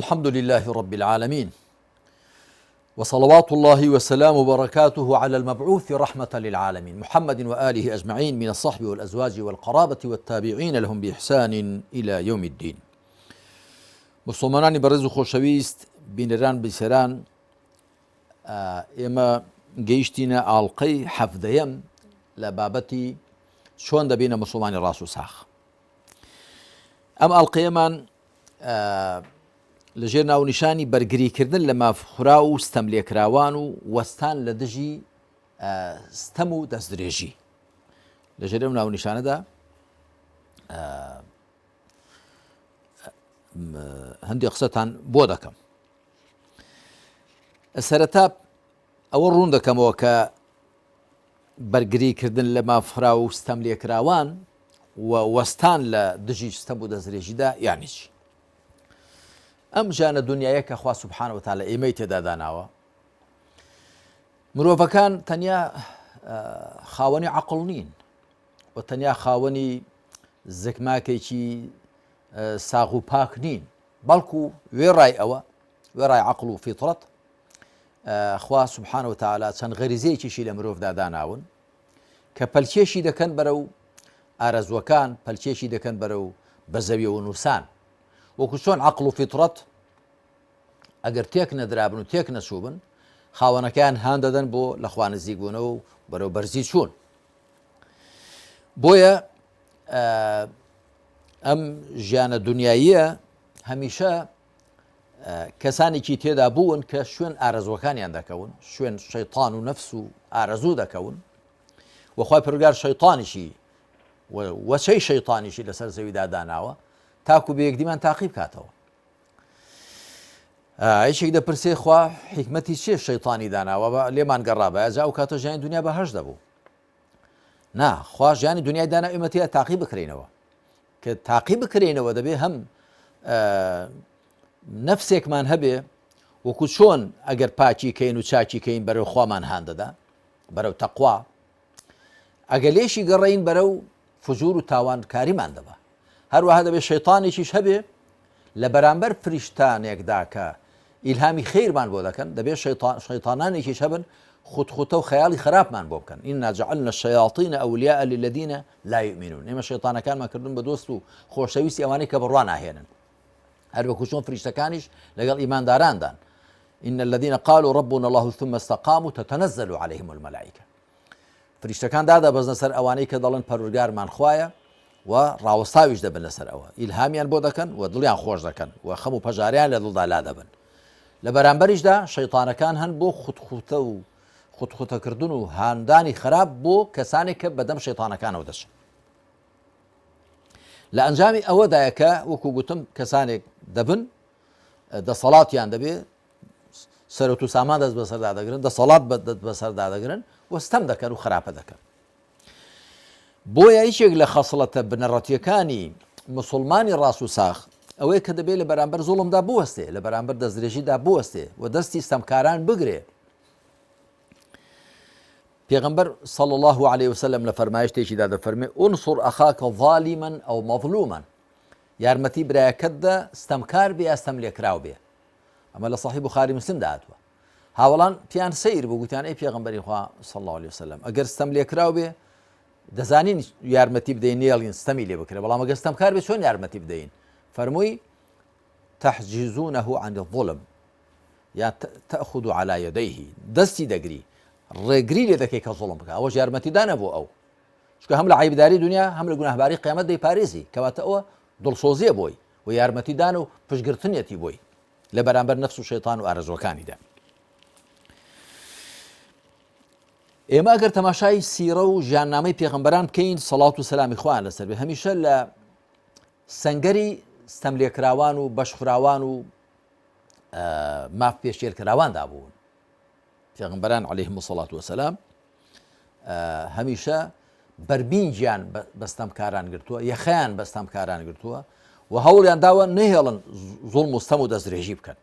الحمد لله رب العالمين وصلوات الله وسلام وبركاته على المبعوث رحمة للعالمين محمد وآله أجمعين من الصحب والأزواج والقرابة والتابعين لهم بإحسان إلى يوم الدين. مسلمانانی بەڕێز و خۆشەویست بینەران بیسەران، ئێمە گەیشتینە ئاڵلقەی حەفدەیەم لە بابەتی چۆن دەبینە مسلمانی ڕاست و ساخ. ئەم ئاڵلقەیەمان لەژێر ناونیشانی بەرگریکردن لە مافخورا و ستەم لێکراوان و وەستان لە دژی ستەم و دەستدرێژی لەژێر ئەم ناونیشانەدا هەندێک قسەتان بۆ دەکەم. سەرەتا ئەوە ڕوون دەکەمەوە کە بەرگریکردن لە مافخورا و ستەم لێکراوان و وەستان لە دژی ستەم و دەستدرێژیدا یانی چی؟ ئەم ژانە دنیایە کە خوا سوبحانەهو وتعالە ئێمەی تێدا داناوە، مرۆڤەکان تەنیا خاوەنی عەقڵ نین و تەنیا خاوەنی زگماکێکی ساغ و پاک نین، بەڵکو وێڕای ئەوە، وێڕای عەقڵ و فیترەت، خوا سوبحانەهو وتعالە چەند غەریزەیەکیشی لە مرۆڤدا داناون کە پەلکێشی دەکەن بەرەو ئارەزوەکان، پەلکێشی دەکەن بەرەو بەزەویە و نووسان. وەکو چۆن عەقڵ و فیترەت ئەگەر تێک نەدرابن و تێک نەچووبن، خاوەنەکەیان هان دەدەن بۆ لە خوا نزیک بوونەوە و بەرەو بەرزی چوون. بۆیە ئەم ژیانە دنیاییە هەمیشە کەسانێکی تێدا بوون کە شوێن ئارەزوەکانیان دەکەون، شوێن شەیطان و نەفس و ئارەزوو دەکەون، وەخوای پەروەردگار شەیطانیشی وەچەی شەیطانیشی لەسەر زەویدا داناوە تاکو بە یەکدیمان تاقیب کاتەوە. هیچێک دەپرسێ خوا حیکمەتی چێ شەیطانی داناوە لێمان گەڕابە جا ئەو کاتە ژیانی دنیا بەهەش دەبوو. نا، خوا ژیانی دنیای دانا ئێمەتیە تاقیب بکرێنەوە، کە تاقیب بکرێنەوە دەبێ هەم نەفسێکمان هەبێ وەکو چۆن ئەگەر پاچی کەین و چاچی کەین بەرەو خوامان هان دەدا، بەرەو تەقوا، ئەگەر لێشی گەڕین بەرەو فجور و تاوانکاریمان دەبە. هەروەها دەبێت شەیطانێکیش هەبێ لە بەرامبەر فریشتانێکدا کە ئیلهامی خەیرمان بۆ دەکەن، دەبێت شەیطانانێکیش هەبن خوتخوتە و خەیاڵی خراپمان بۆ بکەن. ئینا جەعەلنا الشەیاطینە ئەولیاء للذینە لا یؤمنون. ئێمە شەیطانەکانمان کردن بە دۆست و خۆشەویستی ئەوانەی کە بڕوا ناهێنن، هەر وەکو چۆن فریشتەکانیش لەگەڵ ئیمانداراندان. ئین الذین قالوا ربنا الله ثم استقاموا تتنزل عليهم الملائکە. فریشتەکان دادەبەزنە سەر ئەوانەی کە دەڵێن پەروەردگارمان خوایە و ڕاوەستاویش دەبن لەسەر ئەوە، ئیلهامیان بۆ دەکەن و دڵیان خۆش دەکەن و خەم و پەژاریان لە دڵدا لا دەبن. لە بەرامبەریشدا شەیطانەکان هەن بۆ خوتخوتە و خوتخوتەکردن و هاندانی خراپ بۆ کەسانێک کە بەدەم شەیطانەکانەوە دەچن. لە ئەنجامی ئەوەدایە کە وەکو گوتم کەسانێک دەبن دەسەڵاتیان دەبێ، سەرۆت و سامان دەست بەسەردا دەگرن، دەسەڵات بەسەردا دەگرن و ستەم دەکەن و خراپە دەکەن. بۆیە هیچێک لە خەسڵەتە بنەڕەتیەکانی مسلمانی ڕاست و ساخ ئەوەیە کە دەبێت لە بەرامبەر زوڵمدا بوەستێ، لە بەرامبەر دەستدرێژیدا بوەستێ و دەستی ستەمکاران بگرێ. پێغەمبەر صلی الله عليه وسلم لە فەرمایشتێکیدا دەفەرمێ ئونصر ئەخاکە ظالیما ئەو مەظلوما، یارمەتی برایەکەتدا ستەمکار بێ یا ستەم لێکراو بێ. ئەمە لە صحیح بوخاری مسلمدا هاتووە. هاوڵان پیان سەیر بوو، گوتیان ئەی پێغەمبەری خوا صلی الله عليه وسلم ئەگەر ستەم لێکراو بێ دەزانین یارمەتی بدەین نێڵین ستەمی لێ بکرێ، بەڵام ئەگەر ستەمکار بێ چۆن یارمەتی بدەین؟ فەرمووی تەحجیزونەه عن الظلم یا تأخذ على يديه، دەستی دەگری، ڕێگری لێ دەکەی کە زوڵم بکە. ئەوەش یارمەتی دانە بۆ ئەو، چونکە هەم لە عیبداری دنیا هەم لە گوناهباری قیامەت دەیپارێزی، کەواتە ئەوە دڵسۆزیە بۆی و یارمەتی دان و پشتگرتنیەتی بۆی لە بەرامبەر نەفس و شەیطان و ئارەزوەکانیدا. ئێمە ئەگەر تەماشای سیرە و ژیاننامەی پێغەمبەران بکەین سەڵات و سەلامی خوایان لەسەر بێ، هەمیشە لە سەنگەری ستەم لێکراوان و بەشخراوان و ماف پێشێرکراواندا بوون. پێغەمبەران عەلەیهیم السەڵات وەسەلام هەمیشە بەربینجیان بە ستەمکاران گرتووە، یەخەیان بە ستەمکاران گرتووە و هەوڵیان داوە نەهێڵن زوڵم و ستەم و دەستدرێژی بکەن.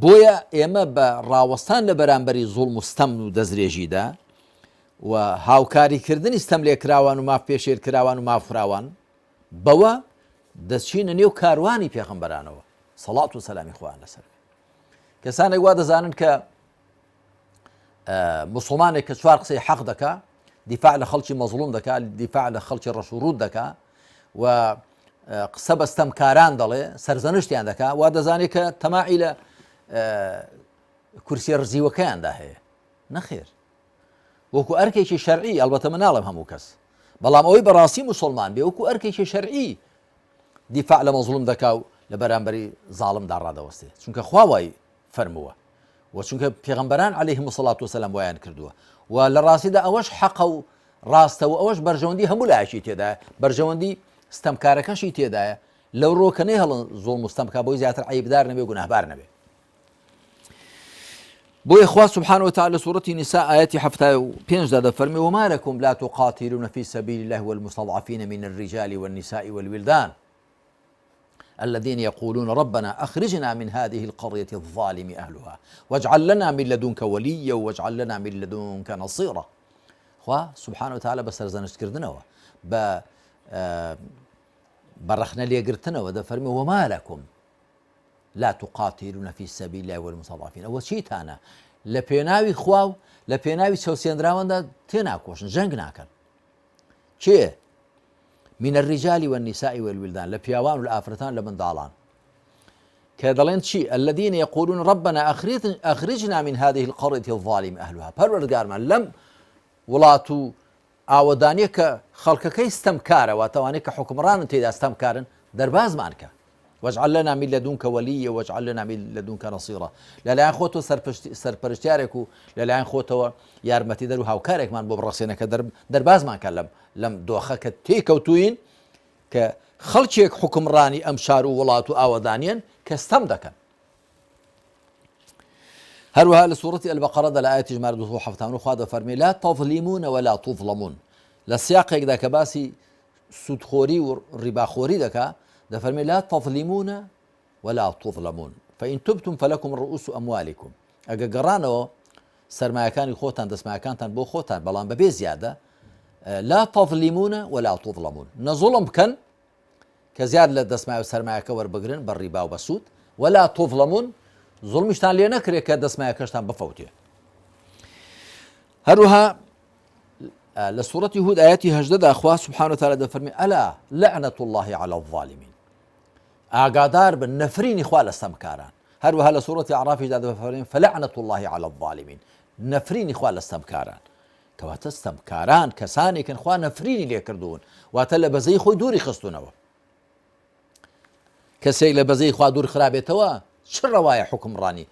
بۆیە ئێمە بە ڕاوەستان لە بەرامبەری زوڵم و ستەم و دەستدرێژیدا و هاوکاریکردنی ستەم لێکراوان و ماف پێشێرکراوان و مافراوان بەوە دەچینە نێو کاروانی پێغەمبەرانەوە سەڵات و سەلامی خوان لەسەر کەسانێک وا دەزانن کە مسلمانێک کە چوار قسەی حەق دەکا دیفاع لە خەڵکی مەزلوم دەکا دیفاع لە خەڵکی ڕەشوڕوود دەکا و قسە بە ستەمکاران دەڵێ سەرزەنشتیان دەکا وا دەزانێت کە تەماعی لە کورسی ڕزیوەکەیاندا هەیە نەخێر وەکو ئەرکێکی شەرعی ئەلبەتە من ناڵێم هەموو کەس بەڵام ئەوەی بەڕاستی مسلمان بێ وەکو ئەرکێکی شەرعی دیفاع لە مەزلوم دەکا و لە بەرامبەری زاڵمدا ڕادەوەستێ چونکە خوا وای فەرمووە و چونکە پێغەمبەران عەلەیهیم السەڵات وسەلام وایان کردووە و لە ڕاستیدا ئەوەش حەقە و ڕاستە و ئەوەش بەرژەوەندی هەموو لایەکی تێدایە بەرژەوەندی ستەمکارەکەشی تێدایە لەو ڕۆکەنەی هەڵن زۆڵم و ستەمکا بۆی زیاتر عەیبدار نەبێ و گوناهبار نەبێ بۆیە خوا سبحانه وتعالى سورة النساء آيات 75 دەفەرمێ وما لكم لا تقاتلون في سبيل الله والمستضعفين من الرجال والنساء والولدان الذين يقولون ربنا أخرجنا من هذه القرية الظالم أهلها واجعل لنا من لدنك وليا واجعل لنا من لدنك نصيرا خوا سبحانه وتعالى بەسەرزەنشتکردنەوە بەڕەخنە لێگرتنەوە دەفەرمێ وما لكم لا تقاتلون في سبيل الله والمستضعفين ئەوە چیتانە لە پێناوی خوا و لە پێناوی چەوسێنراوەندا تێناکۆشن جەنگ ناکەن چێ من الرجال والنساء والولدان لە پیاوان و لە ئافرەتان لە منداڵان کە دەڵێن چی الذين يقولون ربنا أخرجنا من هذه القرية الظالم أهلها پەروەردگارمان لەم وڵات و ئاوەدانیە کە خەڵکەکەی ستەمکارە واتەوانەیە کە حکمڕانن تێدا ستەمکارن دەربازمان کە واجعل لنا من لدنك وليا واجعل لنا من لدنك نصيرا لەلایەن خۆتەوە سەرپەرشتیارێک و لەلایەن خۆتەوە یارمەتیدەر و هاوکارێکمان بۆ بڕەسێنەکە دەربازمان کە لەم دۆخە کە تێکەوتوین کە خەڵکێک حکمڕانی ئەم شار و وڵات و ئاوەدانیان کە ستەم دەکەن هەروەها لە سوورەتی ئەلبەقەرەدا لە ئایەتی ژمارە 270 خوا دەفەرمێ لا تظلمون ولا تظلمون لە سیاقێکدا کە باسی سودخۆری و ڕیباخۆری دەکا دەفەرمێ لا تظلمون ولا تظلمون فإن تبتم فلكم رؤوس أموالكم ئەگە گەڕانەوە سەرمایەکانی خۆتان دەسمایەکانتان بۆ خۆتان بەڵام بەبێ زیادە لا تظلمون ولا تظلمون نەزوڵم بکەن کە زیاد لە دەسمای و سەرمایەکە وەربگرن بە ڕیبا و بەسوود ولا تظلمون زوڵمیشتان لێ نەکرێت کە دەسمایەکەشتان بفەوتێ هەروەها لە سوورەتی هود ئایەتی 18 خوا سبحانه وتعالى دەفەرمێ ئەلا لعنة الله على الظالمين ئاگادار بن نەفرینی خوا لە ستەمکاران هەروەها لە سوورەتی عەرافیشدا دەفەرمێ فلعنة الله على الظالمين نەفرینی خوا لە ستەمکاران کەواتە ستەمکاران کەسانێکن خوا نەفرینی لێ کردوون واتە لە بەزەی خۆی دووری خستوونەوە کەسێک لە بەزەی خوا دوور خرابێتەوە چ ڕەوایە حکمڕانی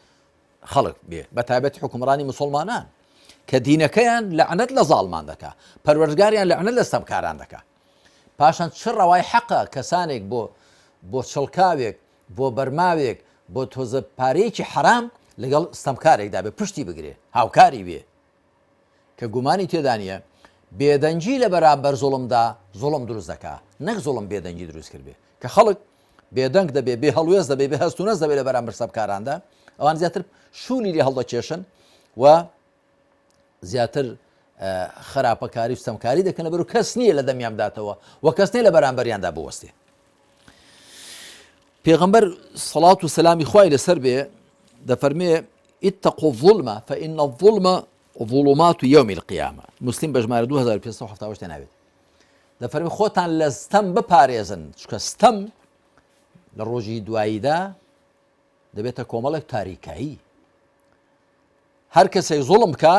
خەڵک بێ بەتایبەت حکمڕانی مسلمانان کە دینەکەیان لەعنەت لە زاڵمان دەکا پەروەردگاریان لەعنەت لە ستەمکاران دەکا پاشان چ ڕەوای حەقە کەسانێک بۆ چڵکاوێک بۆ بەرماوێک بۆ تۆزە پارەیەکی حرام لەگەڵ ستەمکارێکدا بێ پشتی بگرێ هاوکاری بێ کە گومانی تێدا نیە بێدەنجی لە بەرامبەر زوڵمدا زوڵم دروست دەکا نەک زوڵم بێدەنجی دروست کرد بێ کە خەڵک بێدەنگ دەبێ بێ هەڵوێز دەبێ بێ هەستونەز دەبێت لە بەرامبەر ستەمکاراندا ئەوان زیاتر شوولی لێ هەڵدەکێشن و زیاتر خراپەکاری و ستەمکاری دەکەن لەبەر و کەس نییە لە دەمیان بداتەوە و کەس نییە لە بەرامبەریاندا بوەستێ پێغەمبەر سەڵات و سەلامی خوای لەسەر بێ دەفەرمێ اتقوا الظلم فإن الظلم ظلمات يوم القيامة مسلم بەژمارە 2578 ناوێت دەفەرمێ خۆتان لە ستەم بپارێزن چونکە ستەم لە ڕۆژی دواییدا دەبێتە کۆمەڵێک تاریکایی هەر کەسێک زوڵم بکە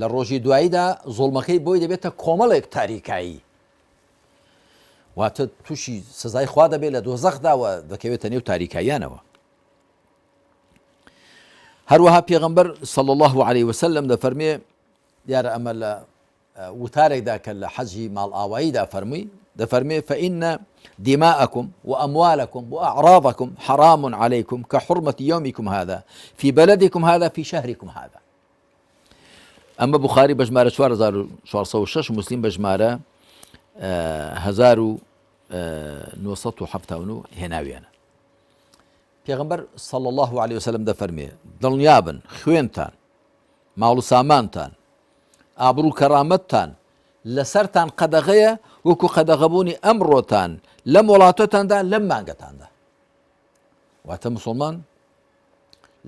لە ڕۆژی دواییدا زوڵمەکەی بۆی دەبێتە کۆمەڵێک تاریکایی واتە تووشی سزای خوا دەبێت لە دۆزەخداوە دەکەوێتە نێو تاریکاییانەوە هەروەها پێغەمبەر صلی الله عليه وسلم دەفەرمێ دیارە ئەمە لە وتارێکدا کە لە حەجی ماڵ ئاواییدا فەرمووی دەفەرمێ فإن دماءكم وأموالكم وأعراضكم حرام عليكم كحرمة يومكم هذا في بلدكم هذا في شهركم هذا ئەمە بوخاری بەژمارە 4406 مسلیم بەژمارە 1970 هێناویانە پێغەمبەر صلی الله عليه وسلم دەفەرمێ دڵنیابن خوێنتان ماڵ و سامانتان ئابڕوو کەڕامەتتان لەسەرتان قەدەغەیە وەکو قەدەغەبوونی ئەمڕۆتان لەم وڵاتۆتاندا لەم مانگەتاندا. واتە مسلمان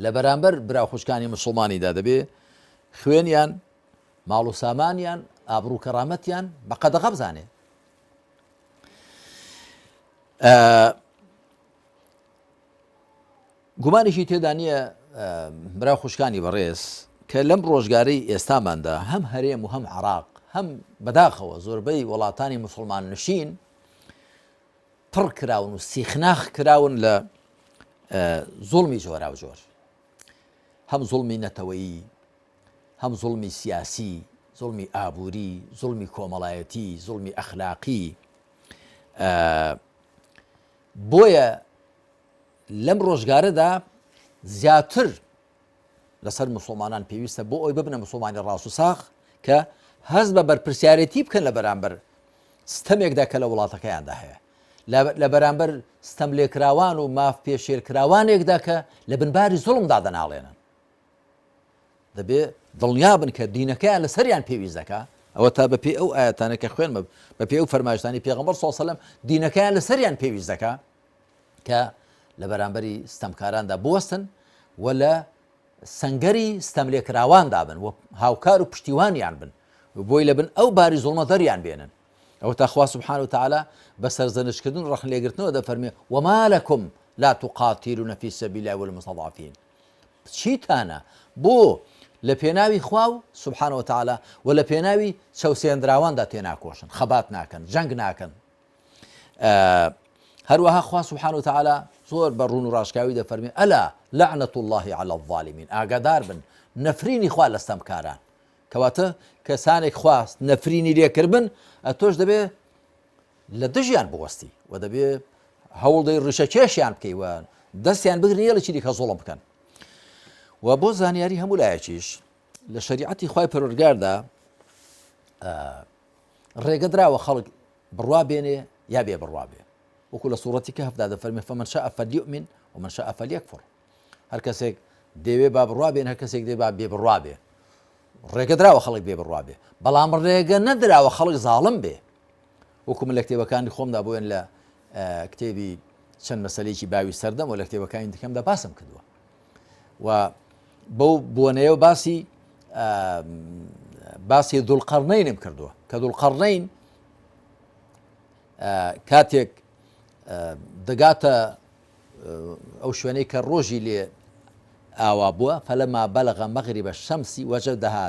لە بەرامبەر برا خوشکانی مسلمانیدا دەبێ خوێنیان ماڵ و سامانیان ئابڕوو کەڕامەتیان بە قەدەغە بزانێ. گومانێکی تێدا نییە برا خوشکانی بەڕێز کە لەم ڕۆژگارەی ئێستاماندا هەم هەرێم و هەم عراق هەم بەداخەوە زۆربەی وڵاتانی مسلمان نشین پڕ کراون و سیخناخ کراون لە زوڵمی جۆرا و جۆر، هەم زوڵمی نەتەوەیی، هەم زوڵمی سیاسی، زوڵمی ئابووری، زوڵمی کۆمەڵایەتی، زوڵمی ئەخلاقی. بۆیە لەم ڕۆژگارەدا زیاتر لەسەر مسلمانان پێویستە بۆ ئەوی ببنە مسلمانی ڕاست و ساخ کە هەست بە بەرپرسیارەتی بکەن لە بەرامبەر ستەمێکدا کە لە وڵاتەکەیاندا هەیە، لە بەرامبەر ستەم لێکراوان و ماف پێشێرکراوانێکدا کە لە بنباری زوڵمدا دەناڵێنن. دەبێت دڵنیا بن کە دینەکەیان لە سەریان پێویست دەکا. ئەوە تا بەپێی ئەو ئاەتانە کە خوێن بە پێی ئەو فەرمایشتانی پێغەمبەر صلی الله علیه و سلم دینەکەیان لە سەریان پێویست دەکا کە لە بەرامبەری ستەمکاراندا بوەستن و لە سەنگەری ستەم لێکراواندا بن و هاوکار و پشتیوانیان بن بۆی لە بن ئەو باری زوڵمە دەریان بێنن. ئەو تا خوا سبحانه وتعالى بە سەرزەنشکردن ڕەخ لێگرتنەوە دەفەرمێ وما لەکم لا تقاتلون في سبيل الله والمستضعفين. چیتانە بۆ لە پێناوی خوا و سبحانه وتعالى و لە پێناوی چەوسێنراواندا تێناکۆشن، خەبات ناکەن، جەنگ ناکەن. هەروەها خوا سبحانه وتعالى زۆر بە ڕوون و ڕاشکاوی دەفەرمێ ئەلا لعنة الله على الظالمين. ئاگادار بن نەفرینی خوا لە ستەمکاران، کەواتە کەسانێک خواست نەفرینی لێکردبن ئەتۆش دەبێ لە دژیان بوەستی و دەبێ هەوڵدەی ڕشەکێشیان بکەی و دەستیان بگرنیە لە چیری کە زوڵم بکەن. و بۆ زانیاری هەموو لایەکیش لە شەریعەتی خوای پەروەردگاردا ڕێگە دراوە خەڵک بڕوا بێنێ یا بێ بڕوا بێ. وەکو لە سوورەتی کەهفدا دەفەرمێ فمن شاء فليؤمن ومن شاء فليكفر. هەر کەسێک دەوێ با بڕوا بێن، هەر کەسێک دەوێ با بێ بڕوا بێ. ڕێگە دراوە خەڵک بێ بڕوا بێ، بەڵام ڕێگە نەدراوە خەڵک زاڵم بێ. وەکو من لە کتێبەکانی خۆمدا بۆیان لە کتێبی چەند مەسەلەیەکی باوی سەردەم و لە کتێبەکانی دیکەمدا باسم کردووە و بەو بۆنەیە باسی دوڵقەرنەینم کردووە کە دوڵقەرنەین کاتێک دەگاتە ئەو شوێنەی کە ڕۆژی لێ ئاوا بووە فەلەما بەلەغە مەغریبە شەمسی وەجەدەها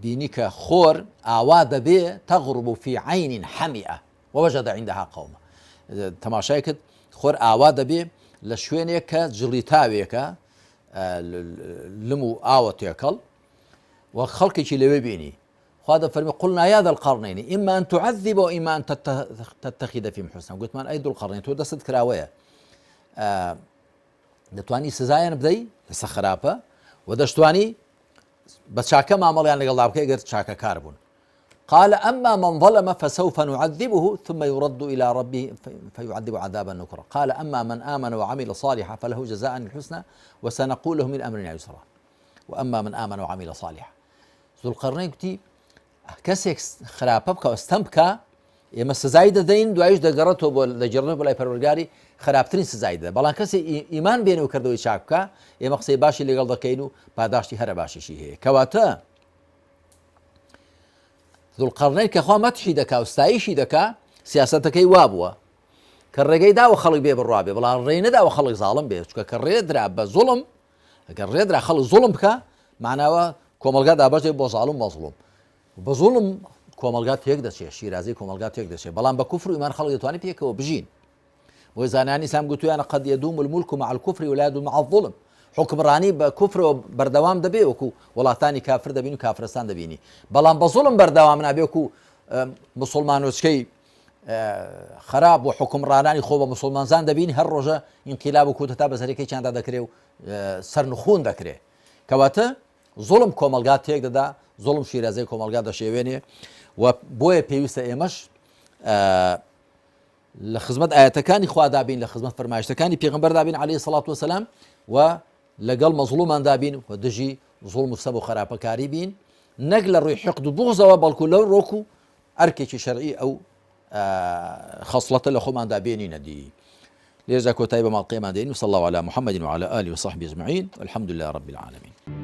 بینی کە خۆر ئاوا دەبێ تەغڕب فی عین حەمیئە ووەجەدە عندها قەومە. تەماشای کرد خۆر ئاوا دەبێ لە شوێنێک کە جڵی تاوێکە لم و ئاوە تێکەڵ و خەڵکێکی لەوێ بینی. خوا دەفەرمێ قلنا يا ذا القرنين إما أن تعذب وإما أن تتخذ فيهم حسنا. گوتمان ئەی دوڵقەڕنین تۆ دەست کراوەیە دەتوانی سزایان بدەی لەسەر خراپە و دەشتوانی بە چاکە مامەڵیان لەگەڵا بکەی ئەگەر چاکەکار بوون. قال أما من ظلم فسوف نعذبه ثم يرد إلى ربه فيعذب عذابا نكرا. قال أما من آمن وعمل صالحا فله جزاء الحسنى وسنقول له من أمرنا يسرا. وأما من آمن وعمل صالحا. ذو القرنين كتي کەسێک خراپە بکە ئەستەم بکە ئێمە سزای دەدەین دوایش دەگەڕێتەوە بۆ دەجێڕنەوە بەلای پەروەردگاری خراپترین سزای دەدە. بەڵام کەسێک ئیمان بێنێ و کردەوەی چاک بکە ئێمە قسەی باشی لەگەڵ دەکەین و پاداشتی هەرە باشیشی هەیە. کەواتە ذوڵقەرنەین کە خوا مەتحی دەکا و ستایشی دەکا سیاسەتەکەی وا بووە کە ڕێگەی داوە خەڵک بێ بڕوا بێ، بەڵام ڕێی نەداوە خەڵک زاڵم بێ. چونکە کە ڕێدرا بە زوڵم ئەگەر ڕێدرا خەڵک زوڵم بکە معناوە کۆمەلگا دابەشێ بۆ زاڵم مەزڵوم بە زوڵم کۆمەلگا تێک دەچێت، شیرازی کۆمەلگا تێک دەچێت. بەڵام بە کوفر و ئیمان خەڵک دەتوانێت پێکەوە بژین. بۆی زانانی سام گوتویانە قەد یەدوم المولک مع الكفر ولا يدوم مع الظلم. حکمڕانی بە کوفرەوە بەردەوام دەبێ وەکو وڵاتانی کافر دەبین و کافرستان دەبینی، بەڵام بە زوڵم بەردەوام نابێ وەکو مسلمانۆچکەی خراپ و حکمڕانانی خۆ بە مسلمانزان دەبینی هەر ڕۆژە ئینقیلاب و کودەتا بەسەرەکەی چیاندا دەکرێ و سەرنخوون دەکرێ. کەواتە زوڵم کۆمەلگا تێک دەدا، زوڵم شیرازەی کۆمەلگا دەشێوێنێ و بۆیە پێویستە ئێمەش لە خزمەت ئاەتەکانی خوا دابین، لە خزمەت فەرمایشتەکانی پێغەمبەر دابین عەلەیهی سەڵات وەسەلام و لەگەڵ مەزڵوماندا بین و دژی زوڵم و سەب و خراپەکاری بین نەک لە ڕووی حقد و بغزەوە بەڵکو لەو ڕۆک و ئەرکێکی شەرعی ئەو خەصڵەتە لە خۆماندا بێنینە دی لێرجا کۆتایی بە ماڵقەیەمان دێنین و صلی الله على محمد وعلى آله وصحبه أجمعين والحمد لله رب العالمين.